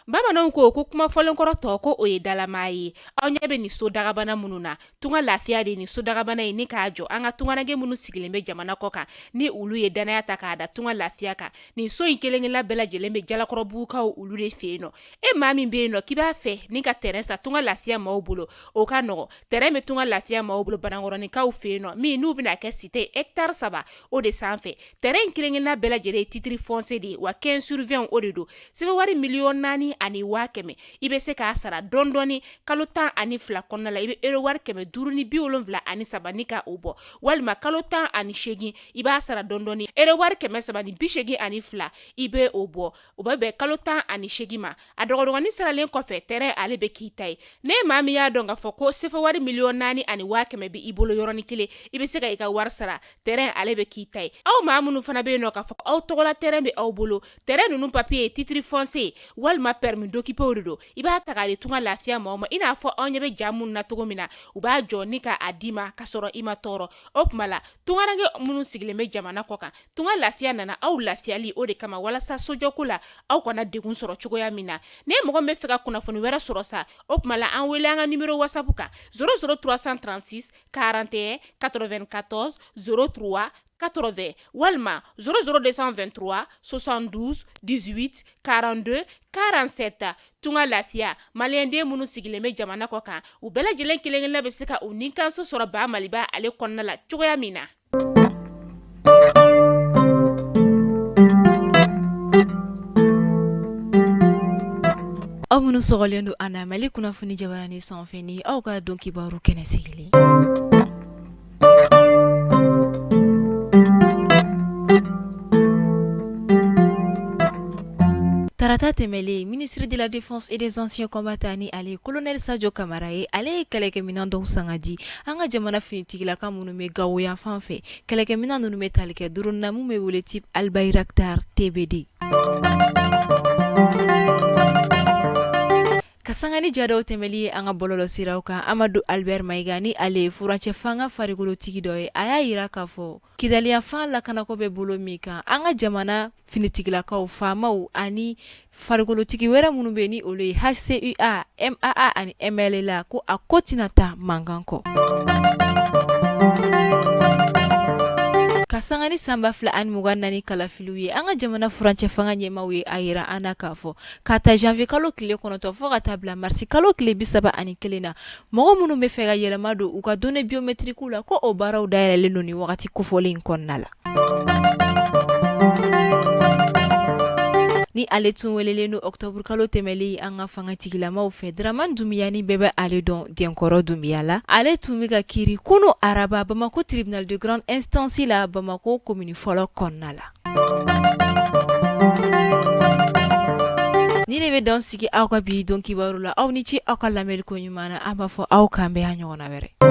Bamananw ko kuma fɔlen kɔrɔ tɔ ko o ye dalama ye. Aw ɲɛ bɛ ni so dagabana minnu na, tunga lafiya de ni so dagabana ye ni k'a jɔ an ka tunganage minnu sigilen bɛ jamana kɔ kan ni olu ye danaya ta k'a da tunga lafiya kan. Nin so in kelen-kelenna bɛɛ lajɛlen bɛ jalakɔrɔbugukaw olu de fɛ yen nɔ. E maa min bɛ yen nɔ k'i b'a fɛ ni ka terrain sa tunga lafiya maaw bolo, o ka nɔgɔ. Terrain bɛ tunga lafiya maaw bolo Banankɔrɔnikaw fɛ yen nɔ min n'u bɛna kɛ cité hectare 3 o de sanfɛ. Terrain kelen-kelenna bɛɛ lajɛlen ye titre foncier de ye wa 15/20 o de don. Sɛbɛnwari 4,400,000 ani 100,000 i bɛ se k'a sara dɔɔni kalo 12 kɔnɔna la i bɛ euro wari 573 ni ka o bɔ walima kalo 18 i b'a sara dɔɔni euro wari 382 i bɛ o bɔ o bɛ bɛn kalo 18 ma a dɔgɔdɔgɔnin saralen kɔfɛ terrain ale bɛ k'i ta ye ne maa min y'a dɔn k'a fɔ ko sɛbɛnwari 4,400,000 ani 100,000 bɛ i bolo yɔrɔnin kelen i bɛ se ka i ka wari sara terrain ale bɛ k'i ta ye aw maa minnu fana bɛ yen nɔ k'a fɔ aw tɔgɔla terrain bɛ aw bolo terrain ninnu papier ye titre foncier walima permis d'occuper de don i b'a ta k'a di tunga lafiya maaw ma i n'a fɔ aw ɲɛ bɛ ja minnu na cogo min na u b'a jɔ ni ka a d'i ma ka sɔrɔ i ma tɔɔrɔ o tuma la tunganage minnu sigilen bɛ jamana kɔ kan tunga lafiya nana aw lafiyali o de kama walasa sojɔko la aw kana degun sɔrɔ cogoya min na ne mɔgɔ min bɛ fɛ ka kunnafoni wɛrɛ sɔrɔ sa o tuma la an wele an ka numéro whatsapp kan 00336 41 94 03 80 walima 00223 72 18 42 47 tunga lafiya maliyɛnden minnu sigilen bɛ jamana kɔ kan u bɛɛ lajɛlen kelen-kelenna bɛ se ka u ninkanso sɔrɔ ba maliba ale kɔnɔna la cogoya min na. Aw minnu sɔgɔlen don an na Mali kunnafoni jabaranin sanfɛ ni aw ka dɔn kibaru kɛnɛ sigilen. Tarata tɛmɛlen ministre de la défense et des anciens combattants ni ale colonel Sadio Kamara ye ale ye kɛlɛkɛminɛn dɔw sanga di an ka jamana finitigilaka minnu bɛ Gawo yan fan fɛ kɛlɛkɛminɛn ninnu bɛ tali kɛ drone na mun bɛ wele type Al-Bayraktar TBD. Ka sanga ni jadaw tɛmɛli ye an ka bɔlɔlɔ siraw kan Amadu Albert Maïga ni ale furancɛ fanga farikolotigi dɔ ye a y'a yira k'a fɔ kidaliyafan lakanako bɛ bolo min kan an ka jamana finitigilakaw faamaw ani farikolotigi wɛrɛ minnu bɛ ni olu ye HCUA, MAA ani MLA ko a ko tɛna taa mankan kɔ. Ka sanga ni sanba 2024 kalafiliw ye an ka jamana furancɛ fanga ɲɛmaaw ye a yira an na k'a fɔ k'a ta janvier kalo tile 9 fo ka taa bila mars kalo tile 31 na mɔgɔ minnu bɛ fɛ ka yɛlɛma don u ka données biométriques la ko o baaraw dayɛlɛlen don ni wagati kofɔlen kɔnɔna la. Ni ale tun welelen don octobre kalo tɛmɛlen an ka fangatigilamaw fɛ Dramane Doumbouya ni bɛɛ bɛ ale dɔn Denkɔrɔ Doumbouya la ale tun bɛ ka kiiri kunu araba Bamako tribunal de grande instance la Bamako commune fɔlɔ kɔnɔna la. Ni ne bɛ dɔn sigi aw ka bi dɔn kibaru la aw ni ce aw ka lamɛnliko ɲuman na an b'a fɔ aw k'an bɛn a ɲɔgɔnna wɛrɛ.